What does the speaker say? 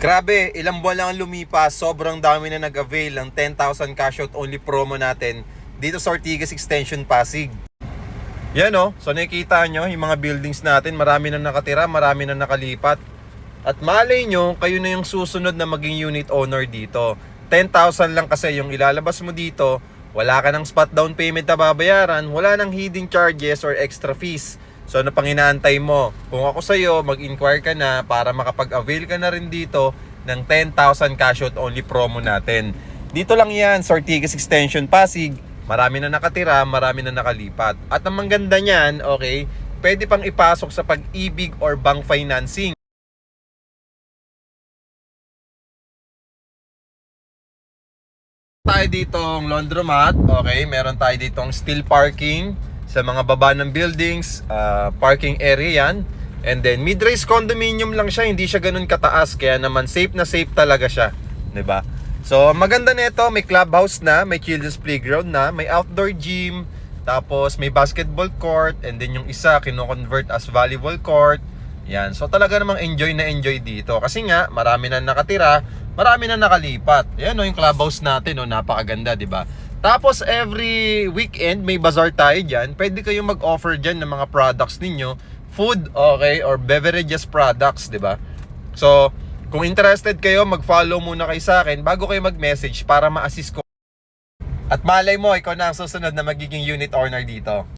Grabe, ilang buwan lang ang lumipas, sobrang dami na nag-avail ng 10,000 cash out only promo natin dito sa Ortigas Extension, Pasig. Yan o, so nakikita nyo yung mga buildings natin, marami na nakatira, marami na nakalipat. At malay nyo, kayo na yung susunod na maging unit owner dito. 10,000 lang kasi yung ilalabas mo dito, wala ka ng spot down payment na babayaran, wala ng hidden charges or extra fees. So ano pang inaantay mo? Kung ako sa'yo, mag-inquire ka na para makapag-avail ka na rin dito ng 10,000 cash out only promo natin. Dito lang yan sa Ortigas Extension, Pasig. Marami na nakatira, marami na nakalipat. At ang maganda niyan, okay, pwede pang ipasok sa pag-ibig or bank financing. Tayo ditong laundromat, okay, meron tayo ditong steel parking sa mga baba ng buildings, parking area yan. And then mid-rise condominium lang siya, hindi siya ganun kataas, kaya naman safe na safe talaga siya, 'di ba? So maganda nito, may clubhouse na, may children's playground na, may outdoor gym, tapos may basketball court, and then yung isa kino-convert as volleyball court. Yan, so talaga namang enjoy na enjoy dito kasi nga marami na nakatira, marami na nakalipat. Yan o yung clubhouse natin, o napakaganda, 'di ba? Tapos every weekend may bazaar tayo diyan. Pwede kayong mag-offer diyan ng mga products ninyo, food, okay, or beverages products, 'di ba? So, kung interested kayo, mag-follow muna kayo sa akin bago kayo mag-message para ma-assist ko. At malay mo, ikaw na ang susunod na magiging unit owner dito.